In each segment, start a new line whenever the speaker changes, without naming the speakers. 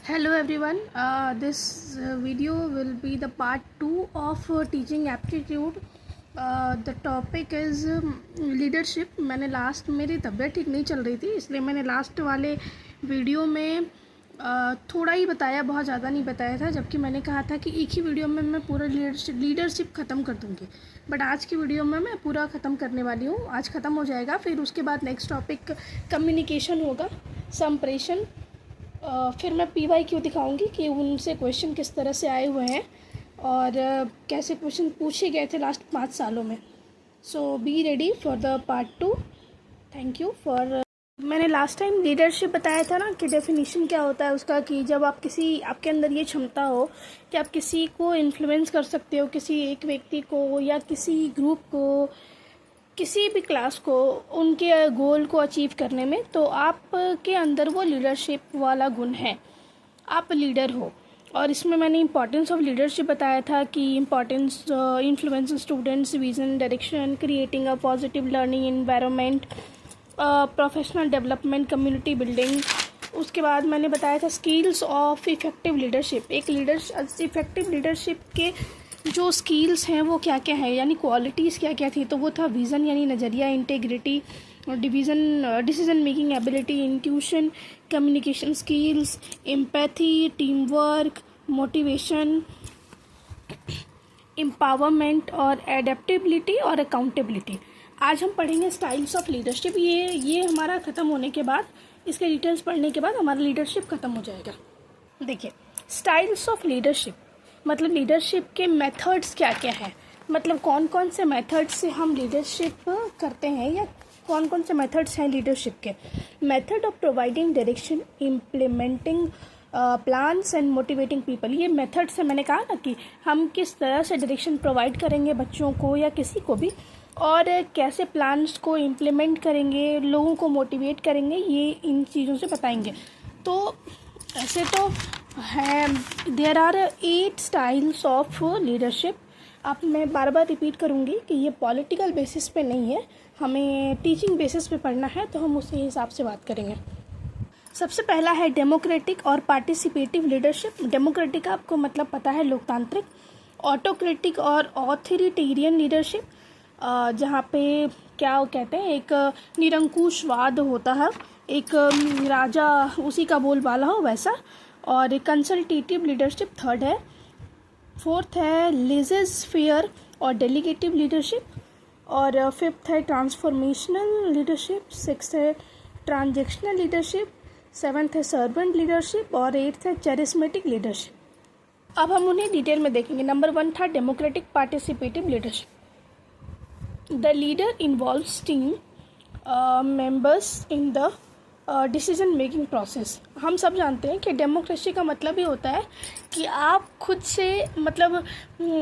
Hello everyone, this video will be the part 2 of teaching aptitude. The topic is leadership. मैंने last मेरी तबीयत ठीक नहीं चल रही थी, इसलिए मैंने लास्ट वाले वीडियो में थोड़ा ही बताया, बहुत ज़्यादा नहीं बताया था, जबकि मैंने कहा था कि एक ही वीडियो में मैं पूरा लीडरशिप ख़त्म कर दूँगी। बट आज की वीडियो में मैं पूरा ख़त्म करने वाली हूँ। आज ख़त्म हो जाएगा, फिर उसके बाद नेक्स्ट टॉपिक कम्युनिकेशन होगा, संप्रेषण। फिर मैं PYQ दिखाऊंगी कि उनसे क्वेश्चन किस तरह से आए हुए हैं और कैसे क्वेश्चन पूछे गए थे लास्ट 5 सालों में। So be ready for the part 2। Thank you for. मैंने लास्ट टाइम लीडरशिप बताया था ना कि डेफिनेशन क्या होता है उसका, कि जब आपके अंदर ये क्षमता हो कि आप किसी को इन्फ्लुएंस कर सकते हो, किसी एक व्यक्ति को या किसी ग्रुप को, किसी भी क्लास को उनके गोल को अचीव करने में, तो आपके अंदर वो लीडरशिप वाला गुण है, आप लीडर हो। और इसमें मैंने इंपॉर्टेंस ऑफ लीडरशिप बताया था कि importance influencing students, vision, direction, creating a positive learning environment, professional development, community building. उसके बाद मैंने बताया था skills of effective leadership. Effective leadership के जो स्किल्स हैं वो क्या क्या है, यानी क्वालिटीज़ क्या क्या थी। तो वो था विज़न यानी नज़रिया, integrity, decision making ability, intuition, communication skills, empathy, team work, motivation, empowerment और एडेप्टेबिलिटी और अकाउंटेबिलिटी। आज हम पढ़ेंगे स्टाइल्स ऑफ लीडरशिप। ये हमारा ख़त्म होने के बाद, इसके डिटेल्स पढ़ने के बाद हमारा लीडरशिप ख़त्म हो जाएगा। देखिए, स्टाइल्स ऑफ लीडरशिप मतलब लीडरशिप के मेथड्स क्या क्या हैं, मतलब कौन कौन से मेथड से हम लीडरशिप करते हैं या कौन कौन से मेथड्स हैं लीडरशिप के। Method of providing direction, implementing plans and motivating people. ये मेथड से मैंने कहा ना कि हम किस तरह से डायरेक्शन प्रोवाइड करेंगे बच्चों को या किसी को भी, और कैसे प्लान्स को इम्प्लीमेंट करेंगे, लोगों को मोटिवेट करेंगे, ये इन चीज़ों से बताएंगे। तो ऐसे तो है, there are 8 styles of leadership. अब मैं बार बार रिपीट करूँगी कि ये पॉलिटिकल बेसिस पे नहीं है, हमें टीचिंग बेसिस पे पढ़ना है, तो हम उसी हिसाब से बात करेंगे। सबसे पहला है डेमोक्रेटिक और पार्टिसिपेटिव लीडरशिप। डेमोक्रेटिक आपको मतलब पता है, लोकतांत्रिक। ऑटोक्रेटिक और ऑथोरिटेरियन लीडरशिप, जहाँ पे क्या कहते हैं, एक निरंकुशवाद होता है, एक राजा उसी का बोलबाला हो वैसा। और कंसल्टेटिव लीडरशिप थर्ड है। फोर्थ है लेज़र फेयर और डेलीगेटिव लीडरशिप। और फिफ्थ है ट्रांसफॉर्मेशनल लीडरशिप। सिक्स्थ है ट्रांजेक्शनल लीडरशिप। सेवन्थ है सर्वेंट लीडरशिप। और एट्थ है चैरिस्मेटिक लीडरशिप। अब हम उन्हें डिटेल में देखेंगे। नंबर 1 था democratic participative leadership. The leader involves team members in the decision making process. हम सब जानते हैं कि डेमोक्रेसी का मतलब ये होता है कि आप खुद से, मतलब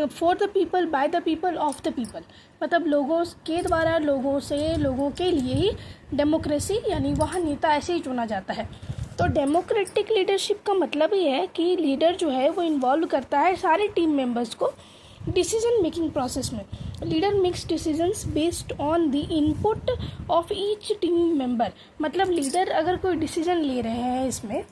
for the people, by the people, of the people, मतलब लोगों के द्वारा, लोगों से, लोगों के लिए ही डेमोक्रेसी, यानी वहाँ नेता ऐसे ही चुना जाता है। तो डेमोक्रेटिक लीडरशिप का मतलब ये है कि लीडर जो है वो इन्वॉल्व करता है सारे टीम मेंबर्स को डिसीजन मेकिंग प्रोसेस में। Leader makes decisions based on the input of each team member. मतलब लीडर अगर कोई डिसीजन ले रहे हैं इसमें,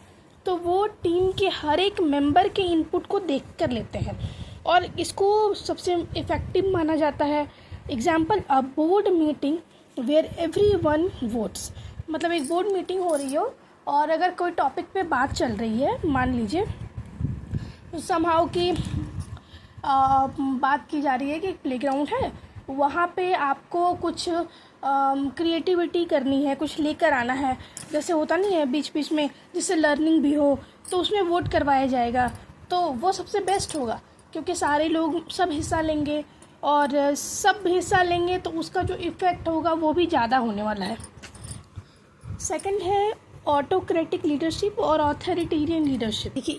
तो वो टीम के हर एक मेंबर के इनपुट को देख कर लेते हैं और इसको सबसे इफ़ेक्टिव माना जाता है। Example, a board meeting where everyone votes. मतलब एक बोर्ड मीटिंग हो रही हो और अगर कोई टॉपिक पे बात चल रही है, मान लीजिए समहाउ की बात की जा रही है कि एक प्लेग्राउंड है, वहाँ पे आपको कुछ क्रिएटिविटी करनी है, कुछ लेकर आना है, जैसे होता नहीं है बीच बीच में, जिससे लर्निंग भी हो, तो उसमें वोट करवाया जाएगा। तो वो सबसे बेस्ट होगा क्योंकि सारे लोग सब हिस्सा लेंगे, और सब हिस्सा लेंगे तो उसका जो इफ़ेक्ट होगा वो भी ज़्यादा होने वाला है। सेकंड है ऑटोक्रेटिक लीडरशिप और ऑथोरिटेरियन लीडरशिप। देखिए,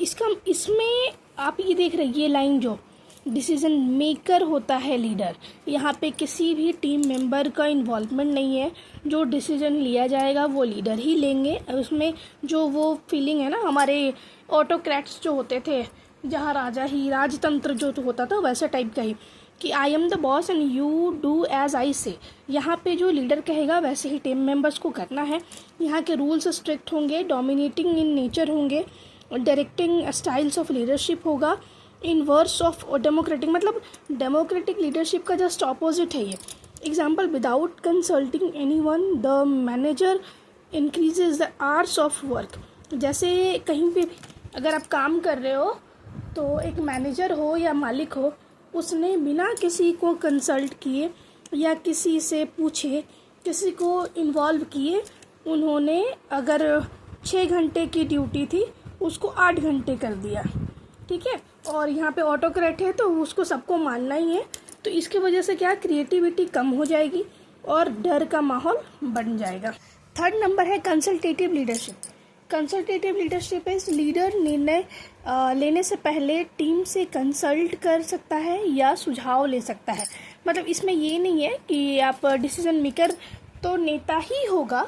इसमें आप ये देख रहे हैं, ये लाइन जो डिसीजन मेकर होता है लीडर, यहाँ पे किसी भी टीम मेंबर का इन्वॉल्वमेंट नहीं है। जो डिसीजन लिया जाएगा वो लीडर ही लेंगे। उसमें जो वो फीलिंग है ना, हमारे ऑटोक्रेट्स जो होते थे, जहाँ राजा ही, राजतंत्र जो होता था वैसे टाइप का ही, कि I am the boss and you do as I say. यहाँ पे जो लीडर कहेगा वैसे ही टीम मेंबर्स को करना है। यहाँ के रूल्स स्ट्रिक्ट होंगे, डोमिनेटिंग इन नेचर होंगे, डायरेक्टिंग स्टाइल्स ऑफ लीडरशिप होगा। इनवर्स ऑफ डेमोक्रेटिक, मतलब डेमोक्रेटिक लीडरशिप का जस्ट ऑपोजिट है ये। Example, without consulting any one the manager increases the hours of work. जैसे कहीं पे भी अगर आप काम कर रहे हो तो एक मैनेजर हो या मालिक हो, उसने बिना किसी को कंसल्ट किए या किसी से पूछे, किसी को इन्वॉल्व किए, उन्होंने अगर 6 घंटे की ड्यूटी थी उसको 8 घंटे कर दिया, ठीक है। और यहाँ पे ऑटोक्रेट है तो उसको सबको मानना ही है, तो इसकी वजह से क्या, क्रिएटिविटी कम हो जाएगी और डर का माहौल बन जाएगा। थर्ड नंबर है consultative leadership. Consultative leadership is leader निर्णय लेने से पहले टीम से कंसल्ट कर सकता है या सुझाव ले सकता है। मतलब इसमें ये नहीं है कि आप डिसीजन मेकर तो नेता ही होगा,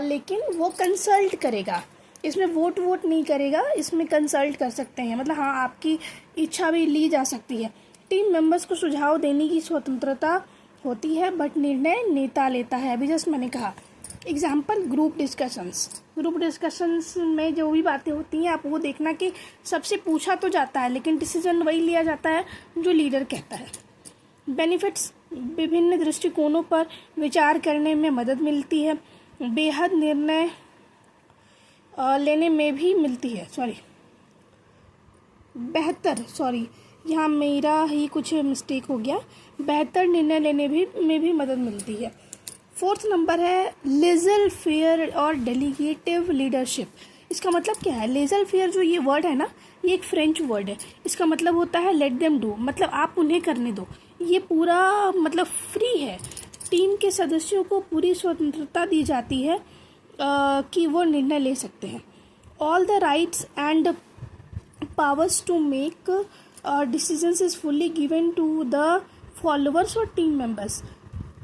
लेकिन वो कंसल्ट करेगा, इसमें वोट नहीं करेगा, इसमें कंसल्ट कर सकते हैं। मतलब हाँ, आपकी इच्छा भी ली जा सकती है। टीम मेंबर्स को सुझाव देने की स्वतंत्रता होती है, बट निर्णय नेता लेता है। अभी जस्ट मैंने कहा। एग्जाम्पल, ग्रुप डिस्कशंस में जो भी बातें होती हैं आप वो देखना कि सबसे पूछा तो जाता है लेकिन डिसीजन वही लिया जाता है जो लीडर कहता है। बेनिफिट्स, विभिन्न दृष्टिकोणों पर विचार करने में मदद मिलती है, बेहद निर्णय लेने में भी मिलती है, यहाँ मेरा ही कुछ मिस्टेक हो गया, बेहतर निर्णय लेने में भी मदद मिलती है। फोर्थ नंबर है लेजर फेयर और डेलीगेटिव लीडरशिप। इसका मतलब क्या है? लेजर फेयर जो ये वर्ड है ना, ये एक फ्रेंच वर्ड है। इसका मतलब होता है लेट देम डू, मतलब आप उन्हें करने दो। ये पूरा मतलब फ्री है, टीम के सदस्यों को पूरी स्वतंत्रता दी जाती है कि वो निर्णय ले सकते हैं। All the rights and powers to make decisions is fully given to the followers और team members.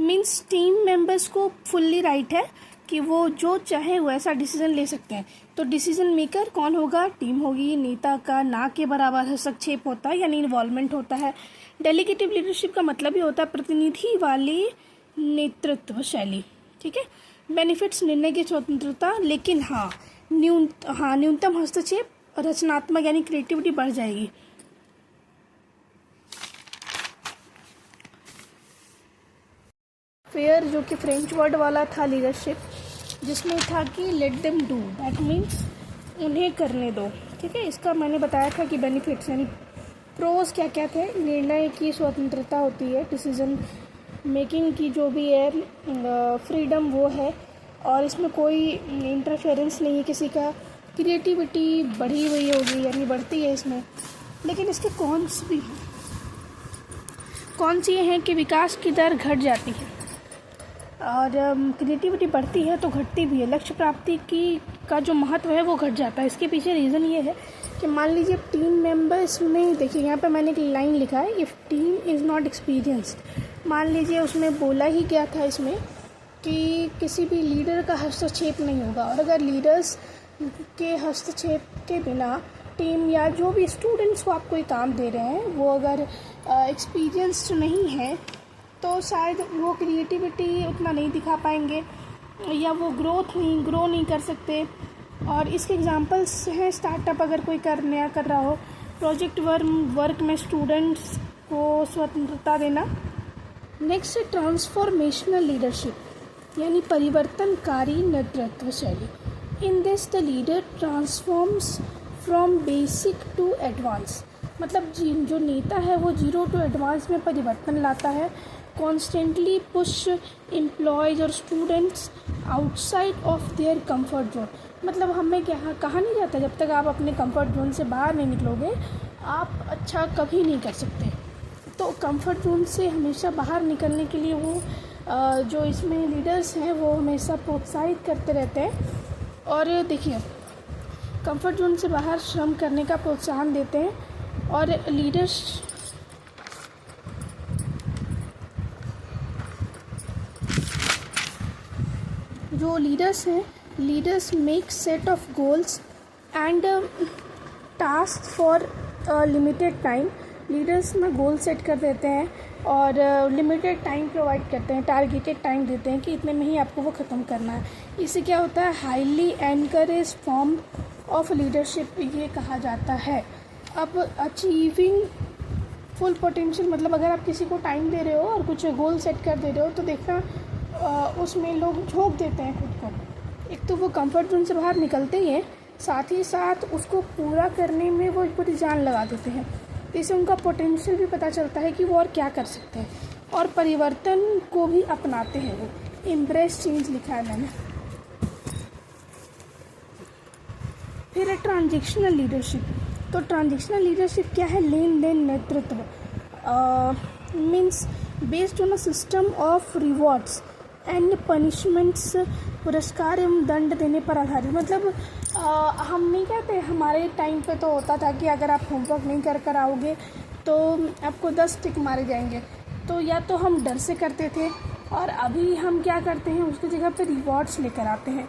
Means team members को फुल्ली राइट है कि वो जो चाहे वो ऐसा डिसीजन ले सकते हैं। तो डिसीजन मेकर कौन होगा? टीम होगी। नेता का ना के बराबर हस्तक्षेप होता है यानी इन्वॉल्वमेंट होता है। डेलीगेटिव लीडरशिप का मतलब ही होता है प्रतिनिधि वाली नेतृत्व शैली, ठीक है। बेनिफिट्स, निर्णय की स्वतंत्रता, लेकिन न्यूनतम हस्तक्षेप, रचनात्मक यानी क्रिएटिविटी बढ़ जाएगी। फेयर जो कि फ्रेंच वर्ड वाला था लीडरशिप, जिसमें था कि let them do, that means उन्हें करने दो, ठीक है। इसका मैंने बताया था कि बेनिफिट्स यानी प्रोज क्या क्या थे। निर्णय की स्वतंत्रता होती है, डिसीजन मेकिंग की जो भी है फ्रीडम वो है, और इसमें कोई इंटरफेरेंस नहीं है किसी का। क्रिएटिविटी बढ़ी हुई होगी यानी बढ़ती है इसमें। लेकिन इसके कॉन्स भी हैं। कौन सी हैं कि विकास की दर घट जाती है और क्रिएटिविटी बढ़ती है तो घटती भी है। लक्ष्य प्राप्ति का जो महत्व है वो घट जाता है। इसके पीछे रीज़न ये है कि मान लीजिए टीम मेंबर्स में, देखिए यहाँ पे मैंने एक लाइन लिखा है, if team is not experienced. मान लीजिए उसमें बोला ही गया था इसमें कि किसी भी लीडर का हस्तक्षेप नहीं होगा, और अगर लीडर्स के हस्तक्षेप के बिना टीम या जो भी स्टूडेंट्स को आप कोई काम दे रहे हैं वो अगर एक्सपीरियंस्ड नहीं है तो शायद वो क्रिएटिविटी उतना नहीं दिखा पाएंगे या वो ग्रो नहीं कर सकते। और इसके एग्जांपल्स हैं स्टार्टअप अगर कोई नया कर रहा हो, प्रोजेक्ट वर्क में स्टूडेंट्स को स्वतंत्रता देना। नेक्स्ट है ट्रांसफॉर्मेशनल लीडरशिप यानी परिवर्तनकारी नेतृत्व शैली। In this the leader transforms from basic to advance, मतलब जो नेता है वो जीरो टू एडवांस में परिवर्तन लाता है। कॉन्स्टेंटली पुश एम्प्लॉयज और students outside of their comfort zone, मतलब हमें कहा नहीं जाता जब तक आप अपने कंफर्ट जोन से बाहर नहीं निकलोगे आप अच्छा कभी नहीं कर सकते। तो कंफर्ट जोन से हमेशा बाहर निकलने के लिए वो जो इसमें लीडर्स हैं वो हमेशा प्रोत्साहित करते रहते हैं। और देखिए कंफर्ट जोन से बाहर श्रम करने का प्रोत्साहन देते हैं। और जो लीडर्स हैं, leaders make set of goals and task for limited time. Leaders में गोल सेट कर देते हैं और लिमिटेड टाइम प्रोवाइड करते हैं, टारगेटेड टाइम देते हैं कि इतने में ही आपको वो ख़त्म करना है। इससे क्या होता है? हाईली एनकरेज ऑफ लीडरशिप ये कहा जाता है। अब अचीविंग फुल पोटेंशियल मतलब अगर आप किसी को टाइम दे रहे हो और कुछ गोल सेट कर दे रहे हो तो देखना उसमें लोग झोंक देते हैं खुद को। एक तो वो कंफर्ट जोन से बाहर निकलते ही हैं, साथ ही साथ उसको पूरा करने में वो पूरी जान लगा देते हैं। इससे उनका पोटेंशियल भी पता चलता है कि वो और क्या कर सकते हैं, और परिवर्तन को भी अपनाते हैं। वो एम्ब्रेस चेंज लिखा है मैंने। फिर है ट्रांजेक्शनल लीडरशिप। तो ट्रांजेक्शनल लीडरशिप क्या है? लेन देन नेतृत्व, means based on a system of rewards and punishments, पुरस्कार एवं दंड देने पर आधारित। मतलब हम नहीं कहते, हमारे टाइम पे तो होता था कि अगर आप होमवर्क नहीं कर आओगे तो आपको 10 टिक मारे जाएंगे। तो या तो हम डर से करते थे, और अभी हम क्या करते हैं, उसकी जगह पे रिवॉर्ड्स लेकर आते हैं,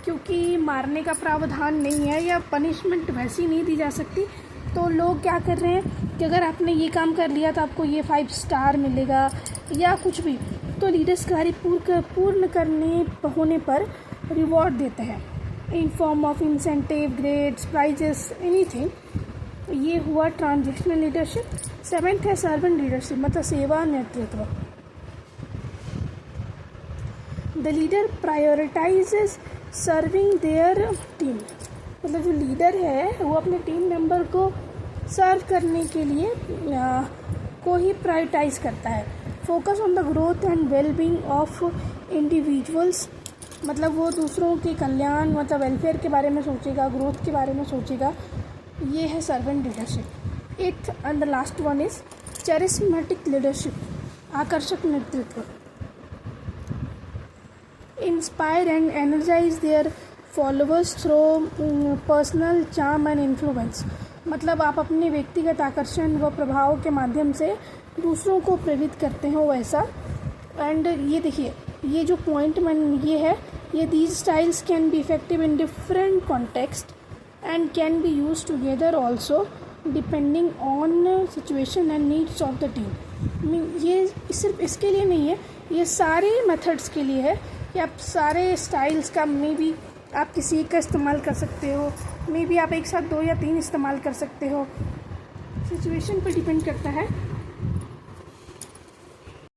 क्योंकि मारने का प्रावधान नहीं है या पनिशमेंट वैसी नहीं दी जा सकती। तो लोग क्या कर रहे हैं कि अगर आपने ये काम कर लिया तो आपको ये 5 स्टार मिलेगा या कुछ भी। तो लीडर्स कार्य पूर्ण करने होने पर रिवॉर्ड देते हैं in form of incentive, grades, prizes, anything. ये हुआ ट्रांजेक्शनल लीडरशिप। 7th है सर्वेंट लीडरशिप, मतलब सेवा नेतृत्व। The leader prioritizes serving their team, मतलब जो लीडर है वो अपने टीम मेंबर को सर्व करने के लिए को ही प्रायोरिटाइज करता है। Focus on the growth and wellbeing of individuals, मतलब वो दूसरों के कल्याण, मतलब वेलफेयर के बारे में सोचेगा, ग्रोथ के बारे में सोचेगा। ये है servant leadership. 8th and the last one is charismatic leadership, आकर्षक नेतृत्व। Inspire and energize their followers through personal charm and influence, मतलब आप अपने व्यक्तिगत आकर्षण व प्रभाव के माध्यम से दूसरों को प्रेरित करते हो वैसा। एंड ये देखिए, ये जो पॉइंट ये है, ये these styles can be effective in different context and can be use together also depending on situation and needs of the team. ये सिर्फ इसके लिए नहीं है, ये सारे मेथड्स के लिए है कि आप सारे स्टाइल्स का मे बी आप किसी का इस्तेमाल कर सकते हो, मे बी आप एक साथ 2 या 3 इस्तेमाल कर सकते हो। सिचुएशन पर डिपेंड करता है।